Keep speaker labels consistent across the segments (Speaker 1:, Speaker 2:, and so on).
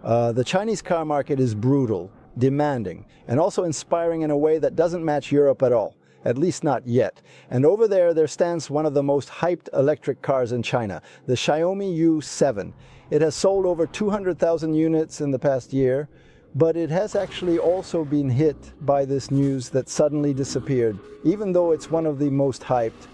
Speaker 1: The Chinese car market is brutal, demanding, and also inspiring in a way that doesn't match Europe at all. At least not yet. And over there stands one of the most hyped electric cars in China, the Xiaomi U7. It has sold over 200,000 units in the past year, but it has actually also been hit by this news that suddenly disappeared, even though it's one of the most hyped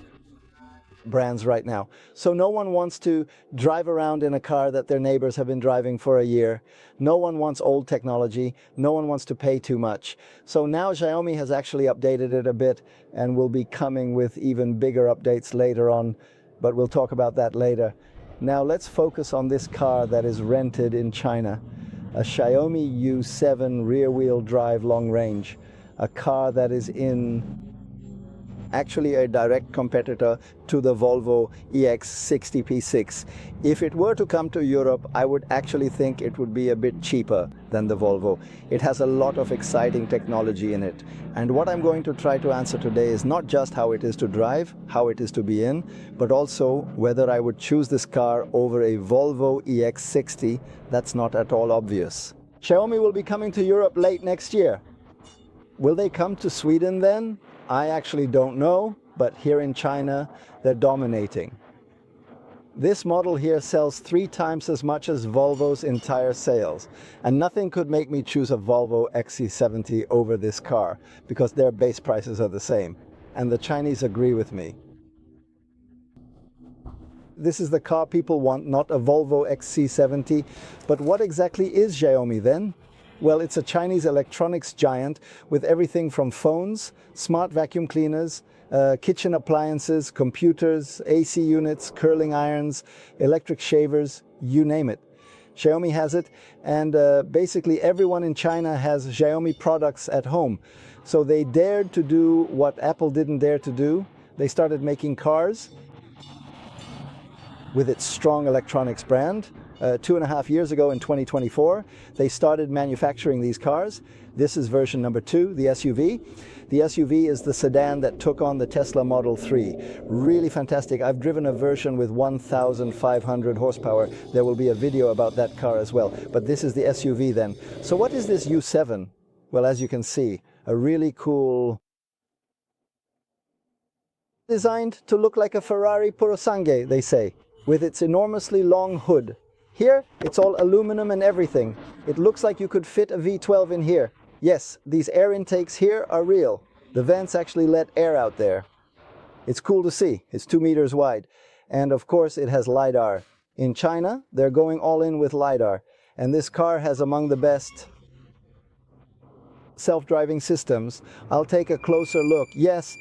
Speaker 1: brands right now. So no one wants to drive around in a car that their neighbors have been driving for a year. No one wants old technology. No one wants to pay too much. So now Xiaomi has actually updated it a bit and will be coming with even bigger updates later on, but we'll talk about that later. Now let's focus on this car that is rented in China, a Xiaomi U7 rear-wheel drive long range, a car that is actually a direct competitor to the Volvo EX60 P6. If it were to come to Europe, I would actually think it would be a bit cheaper than the Volvo. It has a lot of exciting technology in it. And what I'm going to try to answer today is not just how it is to drive, how it is to be in, but also whether I would choose this car over a Volvo EX60. That's not at all obvious. Xiaomi will be coming to Europe late next year. Will they come to Sweden then? I actually don't know, but here in China, they're dominating. This model here sells 3 times as much as Volvo's entire sales, and nothing could make me choose a Volvo XC70 over this car, because their base prices are the same, and the Chinese agree with me. This is the car people want, not a Volvo XC70, but what exactly is Xiaomi then? Well, it's a Chinese electronics giant with everything from phones, smart vacuum cleaners, kitchen appliances, computers, AC units, curling irons, electric shavers, you name it. Xiaomi has it, and basically everyone in China has Xiaomi products at home. So they dared to do what Apple didn't dare to do. They started making cars with its strong electronics brand. 2.5 years ago in 2024, they started manufacturing these cars. This is version number 2, the SUV. The SUV is the sedan that took on the Tesla Model 3. Really fantastic. I've driven a version with 1,500 horsepower. There will be a video about that car as well. But this is the SUV then. So what is this U7? Well, as you can see, a really cool, designed to look like a Ferrari Purosangue, they say, with its enormously long hood. Here, it's all aluminum and everything. It looks like you could fit a V12 in here. Yes, these air intakes here are real. The vents actually let air out there. It's cool to see. It's 2 meters wide. And of course, it has LiDAR. In China, they're going all in with LiDAR. And this car has among the best self-driving systems. I'll take a closer look. Yes,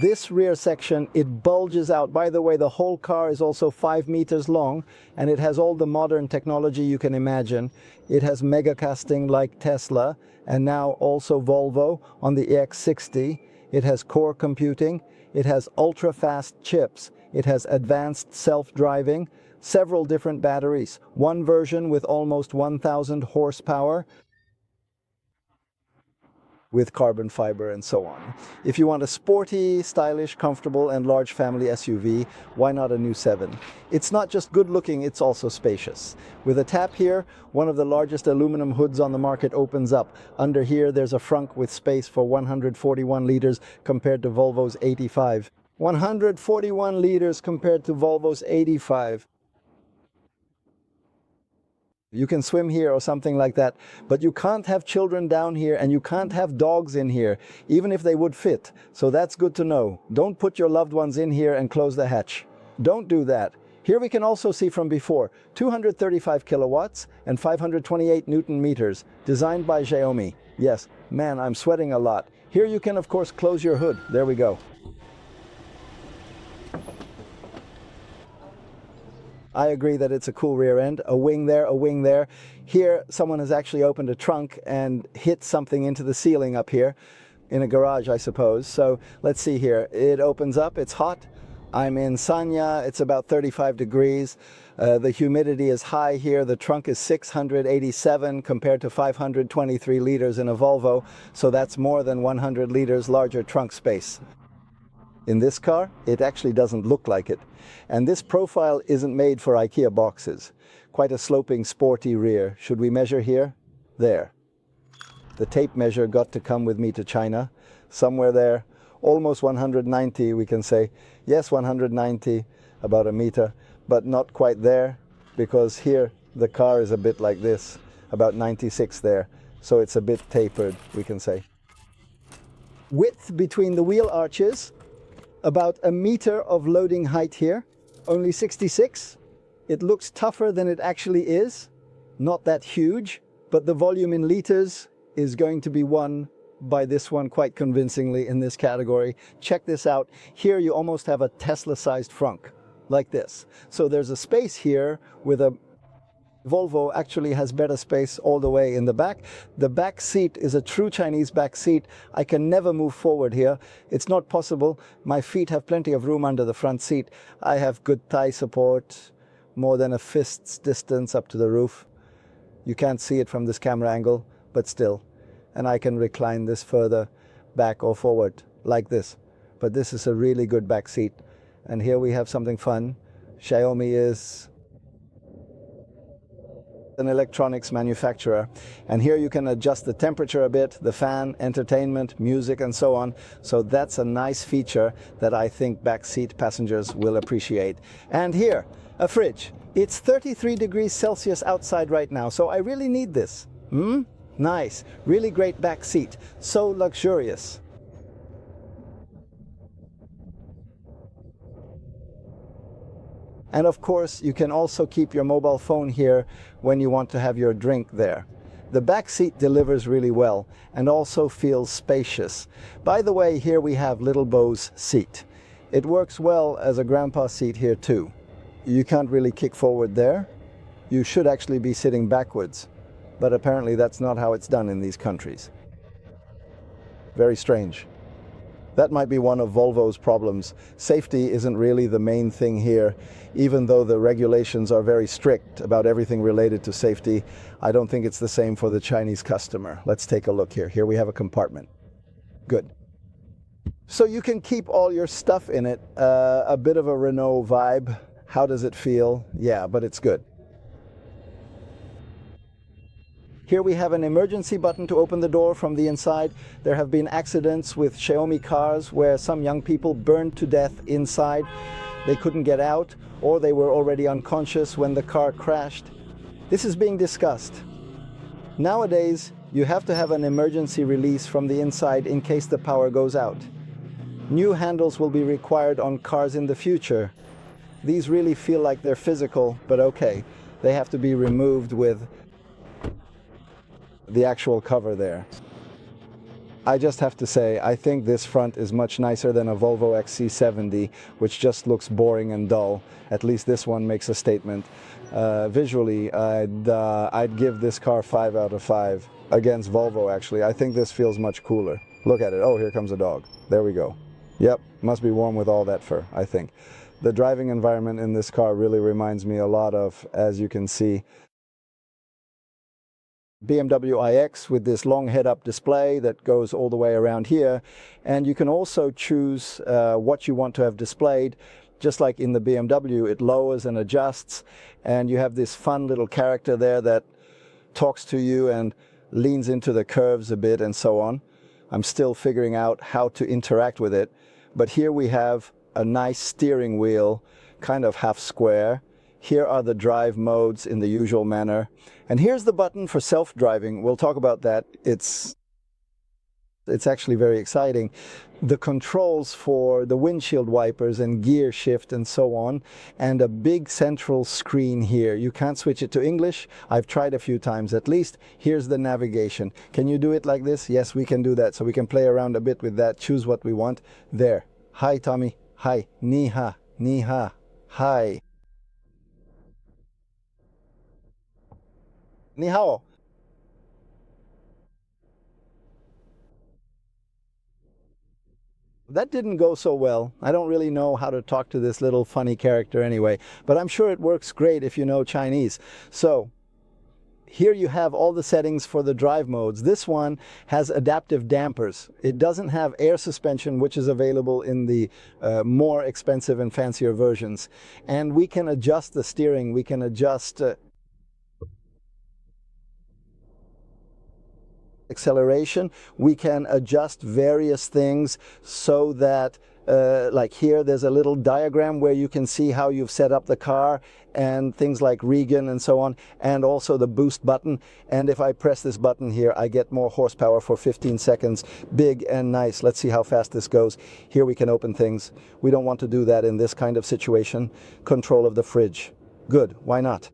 Speaker 1: this rear section, it bulges out. By the way, the whole car is also 5 meters long, and it has all the modern technology you can imagine. It has mega casting like Tesla, and now also Volvo on the EX60. It has core computing. It has ultra-fast chips. It has advanced self-driving, several different batteries. One version with almost 1,000 horsepower, with carbon fiber and so on. If you want a sporty, stylish, comfortable and large family SUV, why not a new 7? It's not just good looking, it's also spacious. With a tap here, one of the largest aluminum hoods on the market opens up. Under here there's a frunk with space for 141 liters compared to Volvo's 85. 141 liters compared to Volvo's 85. You can swim here or something like that, but you can't have children down here and you can't have dogs in here, even if they would fit. So that's good to know. Don't put your loved ones in here and close the hatch. Don't do that. Here we can also see from before, 235 kilowatts and 528 Newton meters, designed by Xiaomi. Yes, man, I'm sweating a lot. Here you can of course close your hood. There we go. I agree that it's a cool rear end, a wing there, a wing there. Here, someone has actually opened a trunk and hit something into the ceiling up here, in a garage, I suppose. So let's see here. It opens up, it's hot. I'm in Sanya, it's about 35 degrees. The humidity is high here. The trunk is 687 compared to 523 liters in a Volvo. So that's more than 100 liters larger trunk space. In this car, it actually doesn't look like it. And this profile isn't made for IKEA boxes. quite a sloping, sporty rear. Should we measure here? There. The tape measure got to come with me to China. Somewhere there, almost 190, we can say. Yes, 190, about a meter, but not quite there, because here the car is a bit like this, about 96 there. So it's a bit tapered, we can say. Width between the wheel arches, about a meter of loading height here, only 66. It looks tougher than it actually is, not that huge, but the volume in liters is going to be won by this one quite convincingly in this category. Check this out. Here you almost have a Tesla-sized frunk, like this. So there's a space here with a Volvo actually has better space all the way in the back. The back seat is a true Chinese back seat. I can never move forward here. It's not possible. My feet have plenty of room under the front seat. I have good thigh support, more than a fist's distance up to the roof. You can't see it from this camera angle, but still. And I can recline this further back or forward like this. But this is a really good back seat. And here we have something fun. Xiaomi is an electronics manufacturer, and here you can adjust the temperature a bit, the fan, entertainment, music, and so on. So that's a nice feature that I think backseat passengers will appreciate. And here, a fridge. It's 33 degrees Celsius outside right now, so I really need this. Nice, really great back seat, so luxurious. And of course, you can also keep your mobile phone here when you want to have your drink there. The back seat delivers really well and also feels spacious. By the way, here we have Little Bo's seat. It works well as a grandpa seat here too. You can't really kick forward there. You should actually be sitting backwards, but apparently that's not how it's done in these countries. Very strange. That might be one of Volvo's problems. Safety isn't really the main thing here. Even though the regulations are very strict about everything related to safety, I don't think it's the same for the Chinese customer. Let's take a look here. Here we have a compartment. Good. So you can keep all your stuff in it. A bit of a Renault vibe. How does it feel? Yeah, but it's good. Here we have an emergency button to open the door from the inside. There have been accidents with Xiaomi cars where some young people burned to death inside. They couldn't get out, or they were already unconscious when the car crashed. This is being discussed. Nowadays, you have to have an emergency release from the inside in case the power goes out. New handles will be required on cars in the future. These really feel like they're physical, but okay. They have to be removed with the actual cover there. I just have to say, I think this front is much nicer than a Volvo XC70, which just looks boring and dull. At least this one makes a statement. Visually, I'd give this car 5 out of 5 against Volvo, actually. I think this feels much cooler. Look at it. Oh, here comes a dog. There we go. Yep, must be warm with all that fur, I think. The driving environment in this car really reminds me a lot of, as you can see, BMW iX with this long head-up display that goes all the way around here. And you can also choose what you want to have displayed. Just like in the BMW, it lowers and adjusts, and you have this fun little character there that talks to you and leans into the curves a bit and so on. I'm still figuring out how to interact with it, but here we have a nice steering wheel, kind of half square. Here are the drive modes in the usual manner. And here's the button for self-driving. We'll talk about that. It's actually very exciting. The controls for the windshield wipers and gear shift and so on, and a big central screen here. You can't switch it to English. I've tried a few times at least. Here's the navigation. Can you do it like this? Yes, we can do that. So we can play around a bit with that, choose what we want. There. Hi, Tommy. Hi. Ni ha. Ni ha. Hi. Ni hao. That didn't go so well. I don't really know how to talk to this little funny character anyway, but I'm sure it works great if you know Chinese. So here you have all the settings for the drive modes. This one has adaptive dampers. It doesn't have air suspension, which is available in the more expensive and fancier versions. And we can adjust the steering. We can adjust acceleration, we can adjust various things so that like here, there's a little diagram where you can see how you've set up the car and things like Regen and so on, and also the boost button. And if I press this button here, I get more horsepower for 15 seconds. Big and nice. Let's see how fast this goes. Here we can open things. We don't want to do that in this kind of situation. Control of the fridge. Good. Why not?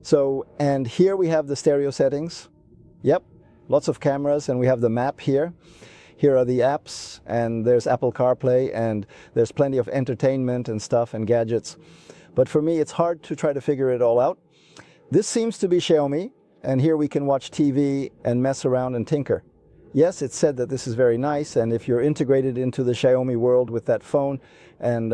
Speaker 1: So, and here we have the stereo settings. Yep. Lots of cameras, and we have the map here. Here are the apps, and there's Apple CarPlay, and there's plenty of entertainment and stuff and gadgets. But for me, it's hard to try to figure it all out. This seems to be Xiaomi, and here we can watch TV and mess around and tinker. Yes, it's said that this is very nice, and if you're integrated into the Xiaomi world with that phone and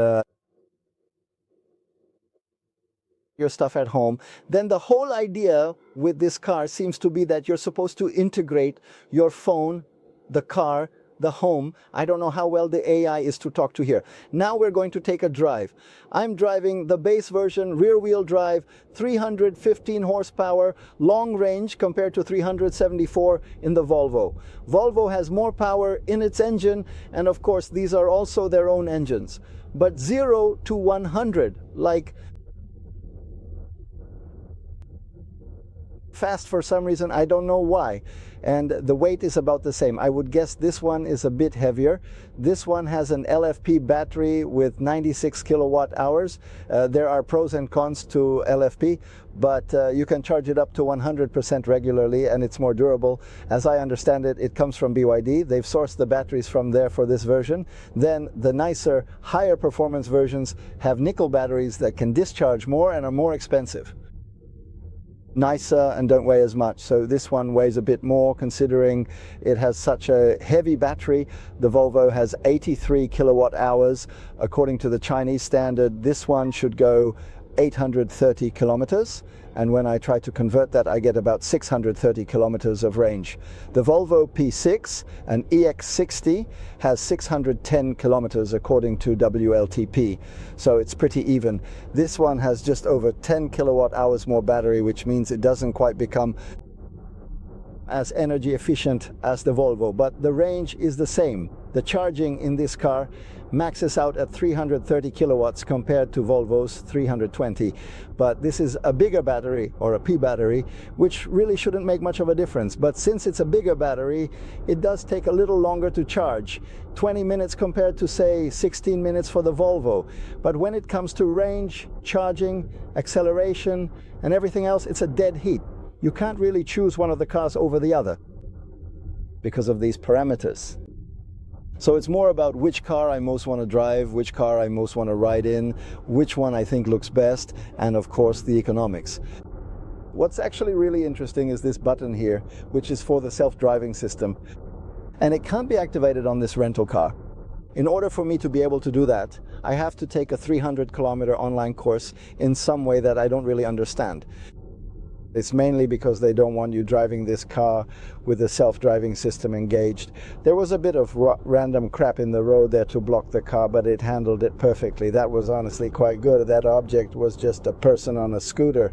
Speaker 1: your stuff at home, then the whole idea with this car seems to be that you're supposed to integrate your phone, the car, the home. I don't know how well the AI is to talk to here. Now we're going to take a drive. I'm driving the base version, rear-wheel drive, 315 horsepower, long range compared to 374 in the Volvo. Volvo has more power in its engine, and of course these are also their own engines. But 0 to 100, like fast for some reason, I don't know why. And the weight is about the same. I would guess this one is a bit heavier. This one has an LFP battery with 96 kilowatt hours. There are pros and cons to LFP, but you can charge it up to 100% regularly, and it's more durable. As I understand it, it comes from BYD. They've sourced the batteries from there for this version. Then the nicer, higher performance versions have nickel batteries that can discharge more and are more expensive. Nicer and don't weigh as much. So this one weighs a bit more considering it has such a heavy battery. The Volvo has 83 kilowatt hours. According to the Chinese standard, this one should go 830 kilometers. And when I try to convert that, I get about 630 kilometers of range. The Volvo P6, an EX60, has 610 kilometers according to WLTP. So it's pretty even. This one has just over 10 kilowatt hours more battery, which means it doesn't quite become as energy efficient as the Volvo, but the range is the same. The charging in this car maxes out at 330 kilowatts compared to Volvo's 320. But this is a bigger battery, or a P battery, which really shouldn't make much of a difference. But since it's a bigger battery, it does take a little longer to charge. 20 minutes compared to, say, 16 minutes for the Volvo. But when it comes to range, charging, acceleration, and everything else, it's a dead heat. You can't really choose one of the cars over the other because of these parameters. So it's more about which car I most want to drive, which car I most want to ride in, which one I think looks best, and of course the economics. What's actually really interesting is this button here, which is for the self-driving system. And it can't be activated on this rental car. In order for me to be able to do that, I have to take a 300-kilometer online course in some way that I don't really understand. It's mainly because they don't want you driving this car with the self-driving system engaged. There was a bit of random crap in the road there to block the car, but it handled it perfectly. That was honestly quite good. That object was just a person on a scooter.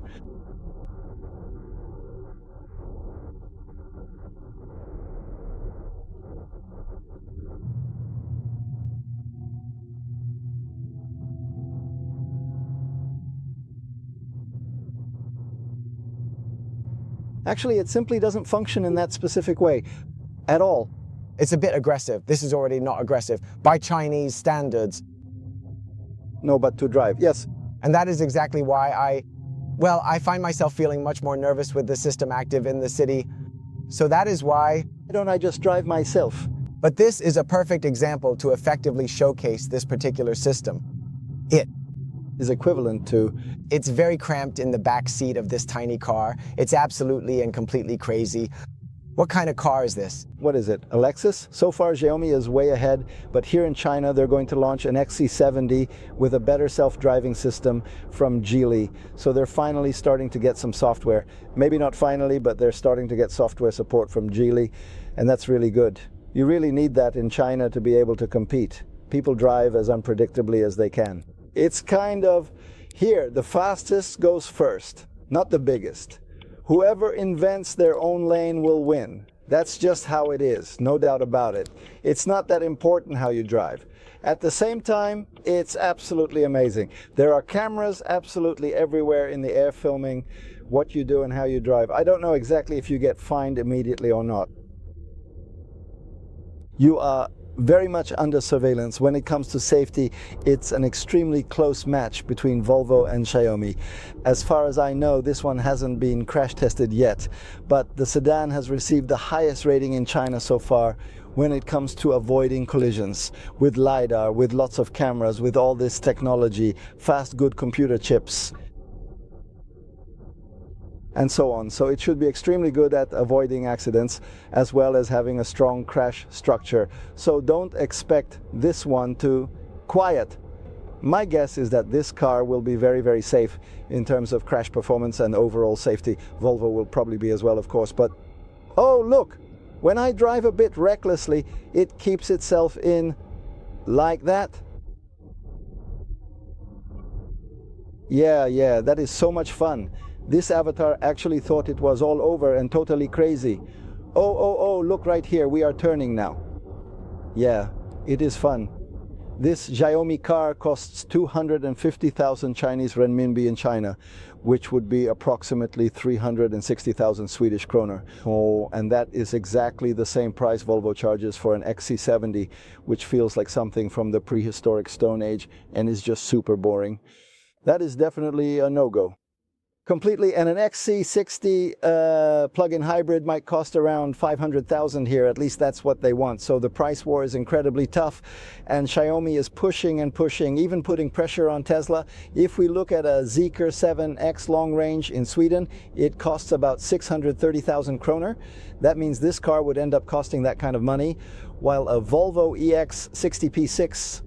Speaker 1: Actually, it simply doesn't function in that specific way at all.
Speaker 2: It's a bit aggressive. This is already not aggressive by Chinese standards.
Speaker 1: No, but to drive, yes.
Speaker 2: And that is exactly why I find myself feeling much more nervous with the system active in the city. So that is why.
Speaker 1: Why don't I just drive myself?
Speaker 2: But this is a perfect example to effectively showcase this particular system. It
Speaker 1: is equivalent to.
Speaker 2: It's very cramped in the back seat of this tiny car. It's absolutely and completely crazy. What kind of car is this?
Speaker 1: What is it? A Lexus? So far, Xiaomi is way ahead, but here in China, they're going to launch an XC70 with a better self-driving system from Geely. So they're finally starting to get some software. Maybe not finally, but they're starting to get software support from Geely, and that's really good. You really need that in China to be able to compete. People drive as unpredictably as they can. It's kind of, here, the fastest goes first, not the biggest. Whoever invents their own lane will win. That's just how it is, no doubt about it. It's not that important how you drive. At the same time, it's absolutely amazing. There are cameras absolutely everywhere in the air filming what you do and how you drive. I don't know exactly if you get fined immediately or not. You are very much under surveillance. When it comes to safety, it's an extremely close match between Volvo and Xiaomi. As far as I know, this one hasn't been crash tested yet, but the sedan has received the highest rating in China so far when it comes to avoiding collisions, with LiDAR, with lots of cameras, with all this technology, fast, good computer chips, and so on. So it should be extremely good at avoiding accidents, as well as having a strong crash structure. So don't expect this one to quiet. My guess is that this car will be very, very safe in terms of crash performance and overall safety. Volvo will probably be as well, of course, but oh look, when I drive a bit recklessly, it keeps itself in like that. Yeah, that is so much fun. This avatar actually thought it was all over and totally crazy. Oh, look right here, we are turning now. Yeah, it is fun. This Xiaomi car costs 250,000 Chinese renminbi in China, which would be approximately 360,000 Swedish kroner. Oh, and that is exactly the same price Volvo charges for an XC70, which feels like something from the prehistoric Stone Age and is just super boring. That is definitely a no-go. Completely, and an XC60 plug-in hybrid might cost around 500,000 here. At least that's what they want. So the price war is incredibly tough, and Xiaomi is pushing and pushing, even putting pressure on Tesla. If we look at a Zeekr 7X long range in Sweden, it costs about 630,000 kroner. That means this car would end up costing that kind of money, while a Volvo EX60 P6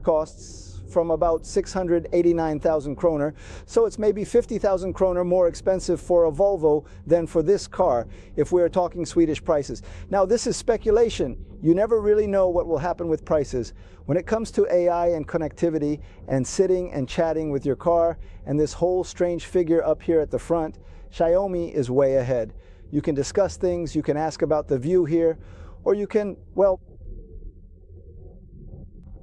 Speaker 1: costs from about 689,000 kroner, so it's maybe 50,000 kroner more expensive for a Volvo than for this car, if we're talking Swedish prices. Now, this is speculation. You never really know what will happen with prices. When it comes to AI and connectivity and sitting and chatting with your car and this whole strange figure up here at the front, Xiaomi is way ahead. You can discuss things, you can ask about the view here, or you can, well,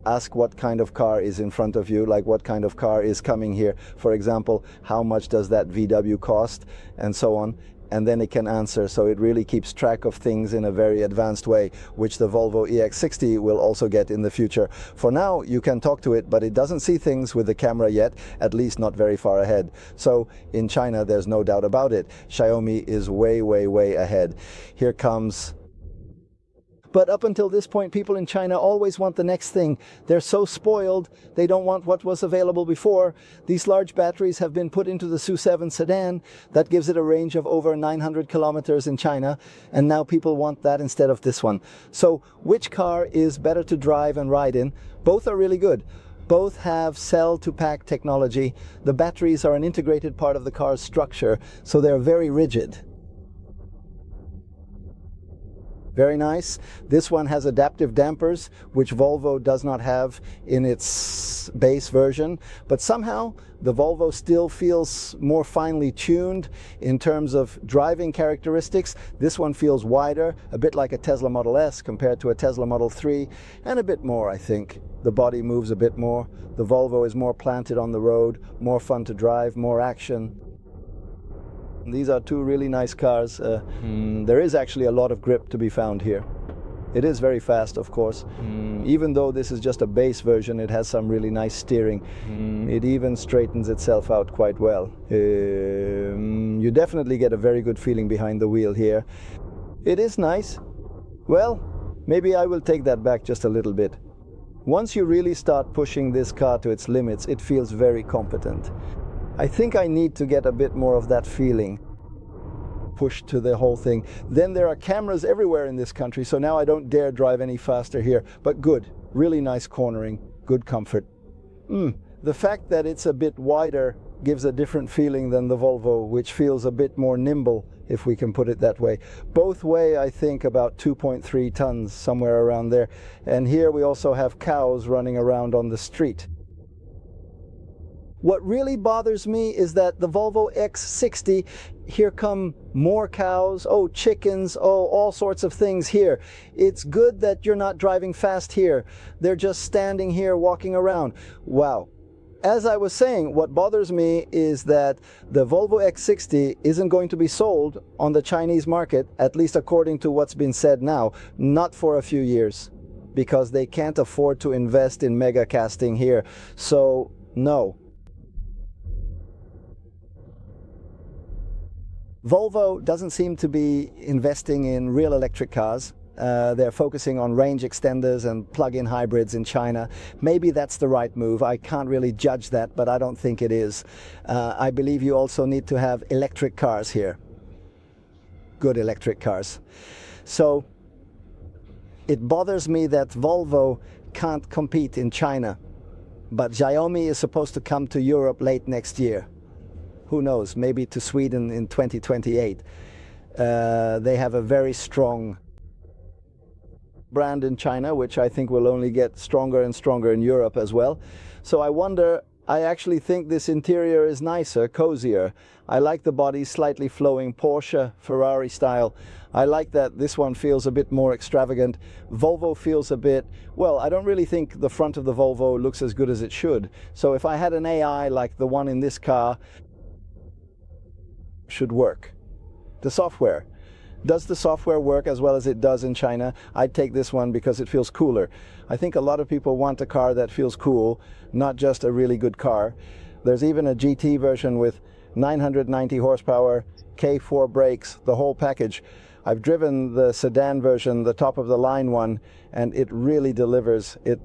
Speaker 1: ask what kind of car is in front of you, like what kind of car is coming here. For example, how much does that VW cost, and so on. And then it can answer, so it really keeps track of things in a very advanced way, which the Volvo EX60 will also get in the future. For now, you can talk to it, but it doesn't see things with the camera yet, at least not very far ahead. So in China, there's no doubt about it. Xiaomi is way, way, way ahead. Here comes... But up until this point, people in China always want the next thing. They're so spoiled, they don't want what was available before. These large batteries have been put into the U7 sedan. That gives it a range of over 900 kilometers in China, and now people want that instead of this one. So which car is better to drive and ride in? Both are really good. Both have cell-to-pack technology. The batteries are an integrated part of the car's structure, so they're very rigid. Very nice. This one has adaptive dampers, which Volvo does not have in its base version, but somehow the Volvo still feels more finely tuned in terms of driving characteristics. This one feels wider, a bit like a Tesla Model S compared to a Tesla Model 3, and a bit more, I think. The body moves a bit more. The Volvo is more planted on the road, more fun to drive, more action. These are two really nice cars. There is actually a lot of grip to be found here. It is very fast, of course. Even though this is just a base version, it has some really nice steering. It even straightens itself out quite well. You definitely get a very good feeling behind the wheel here. It is nice. Well, maybe I will take that back just a little bit. Once you really start pushing this car to its limits, it feels very competent. I think I need to get a bit more of that feeling pushed to the whole thing. Then there are cameras everywhere in this country, so now I don't dare drive any faster here. But good, really nice cornering, good comfort. The fact that it's a bit wider gives a different feeling than the Volvo, which feels a bit more nimble, if we can put it that way. Both weigh, I think, about 2.3 tons, somewhere around there. And here we also have cows running around on the street. What really bothers me is that the Volvo EX60, here come more cows, oh, chickens, oh, all sorts of things here. It's good that you're not driving fast here. They're just standing here, walking around. Wow. As I was saying, what bothers me is that the Volvo EX60 isn't going to be sold on the Chinese market, at least according to what's been said now, not for a few years, because they can't afford to invest in mega casting here. So, no. Volvo doesn't seem to be investing in real electric cars. They're focusing on range extenders and plug-in hybrids in China. Maybe that's the right move. I can't really judge that, but I don't think it is. I believe you also need to have electric cars here. Good electric cars. So it bothers me that Volvo can't compete in China, but Xiaomi is supposed to come to Europe late next year. Who knows, maybe to Sweden in 2028. They have a very strong brand in China, which I think will only get stronger and stronger in Europe as well. So I wonder, I actually think this interior is nicer, cozier. I like the body slightly flowing, Porsche, Ferrari style. I like that this one feels a bit more extravagant. Volvo feels a bit, well, I don't really think the front of the Volvo looks as good as it should. So if I had an AI like the one in this car, should work. The software. Does the software work as well as it does in China? I'd take this one because it feels cooler. I think a lot of people want a car that feels cool, not just a really good car. There's even a GT version with 990 horsepower, K4 brakes, the whole package. I've driven the sedan version, the top of the line one, and it really delivers. It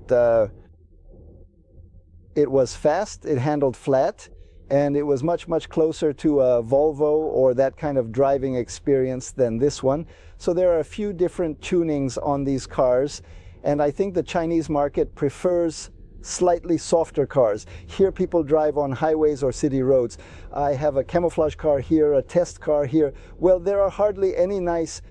Speaker 1: was fast, it handled flat, and it was much, much closer to a Volvo or that kind of driving experience than this one. So there are a few different tunings on these cars, and I think the Chinese market prefers slightly softer cars. Here people drive on highways or city roads. I have a camouflage car here, a test car here. Well, there are hardly any nice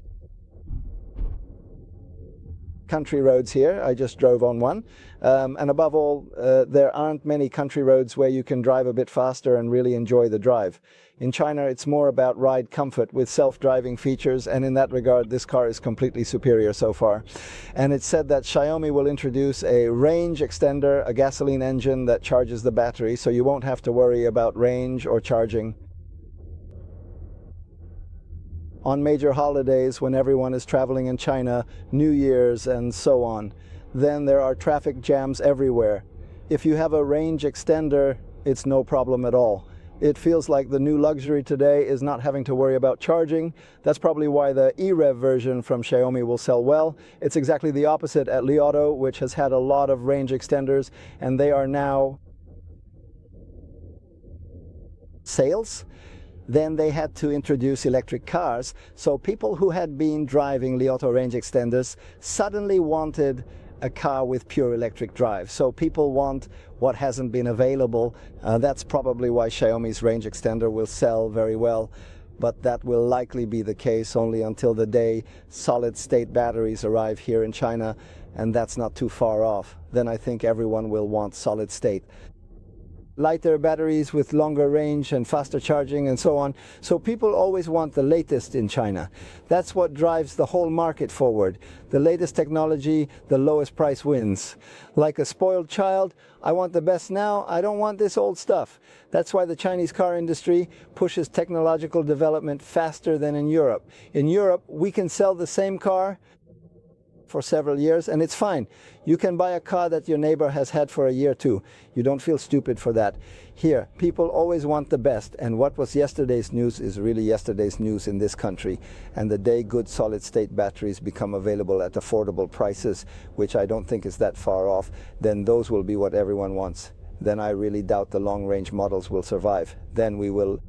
Speaker 1: country roads here. I just drove on one. And above all, there aren't many country roads where you can drive a bit faster and really enjoy the drive. In China, it's more about ride comfort with self-driving features, and in that regard, this car is completely superior so far. And it's said that Xiaomi will introduce a range extender, a gasoline engine that charges the battery, so you won't have to worry about range or charging. On major holidays, when everyone is traveling in China, New Year's and so on, then there are traffic jams everywhere. If you have a range extender, it's no problem at all. It feels like the new luxury today is not having to worry about charging. That's probably why the e-Rev version from Xiaomi will sell well. It's exactly the opposite at Li Auto, which has had a lot of range extenders, and they are now sales. Then they had to introduce electric cars, so people who had been driving Li Auto range extenders suddenly wanted a car with pure electric drive. So people want what hasn't been available. That's probably why Xiaomi's range extender will sell very well, but that will likely be the case only until the day solid-state batteries arrive here in China, and that's not too far off. Then I think everyone will want solid-state. Lighter batteries with longer range and faster charging and so on. So people always want the latest in China. That's what drives the whole market forward. The latest technology, the lowest price wins. Like a spoiled child, I want the best now, I don't want this old stuff. That's why the Chinese car industry pushes technological development faster than in Europe. In Europe, we can sell the same car for several years, and it's fine. You can buy a car that your neighbor has had for a year too. You don't feel stupid for that. Here, people always want the best, and what was yesterday's news is really yesterday's news in this country. And the day good solid-state batteries become available at affordable prices, which I don't think is that far off, then those will be what everyone wants. Then I really doubt the long-range models will survive. Then we will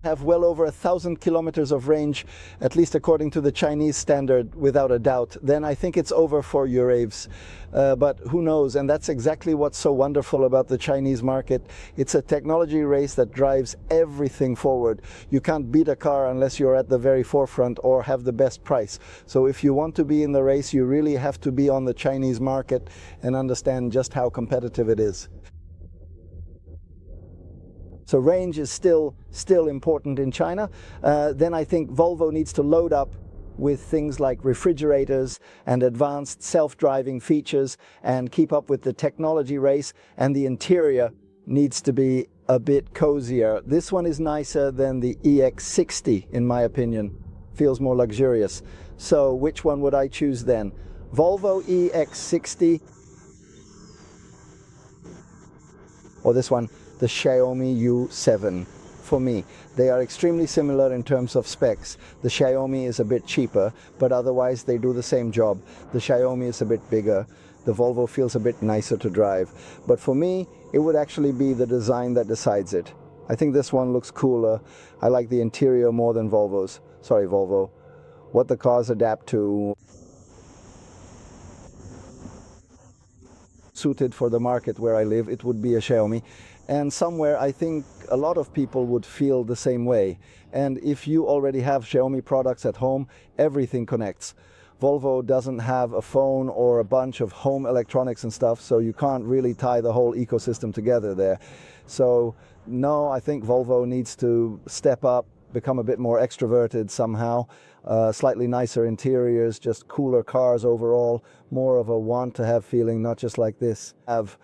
Speaker 1: Have well over 1,000 kilometers of range, at least according to the Chinese standard, without a doubt, then I think it's over for Euraves. But who knows? And that's exactly what's so wonderful about the Chinese market. It's a technology race that drives everything forward. You can't beat a car unless you're at the very forefront or have the best price. So if you want to be in the race, you really have to be on the Chinese market and understand just how competitive it is. So range is still important in China. Then I think Volvo needs to load up with things like refrigerators and advanced self-driving features and keep up with the technology race, and the interior needs to be a bit cozier. This one is nicer than the EX60 in my opinion. Feels more luxurious. So which one would I choose then? Volvo EX60 or this one, the Xiaomi U7. For me, they are extremely similar in terms of specs. The Xiaomi is a bit cheaper, but otherwise they do the same job. The Xiaomi is a bit bigger. The Volvo feels a bit nicer to drive. But for me, it would actually be the design that decides it. I think this one looks cooler. I like the interior more than Volvo's. Sorry, Volvo. What the cars adapt to. Suited for the market where I live, it would be a Xiaomi. And somewhere I think a lot of people would feel the same way. And if you already have Xiaomi products at home, everything connects. Volvo doesn't have a phone or a bunch of home electronics and stuff, so you can't really tie the whole ecosystem together there. So no, I think Volvo needs to step up, become a bit more extroverted somehow. Slightly nicer interiors, just cooler cars overall, more of a want to have feeling, not just like this. Have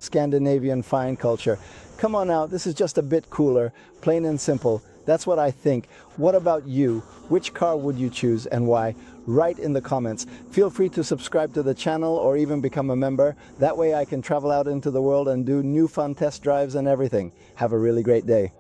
Speaker 1: Scandinavian fine culture. Come on now, this is just a bit cooler, plain and simple. That's what I think. What about you? Which car would you choose and why? Write in the comments. Feel free to subscribe to the channel or even become a member. That way I can travel out into the world and do new fun test drives and everything. Have a really great day.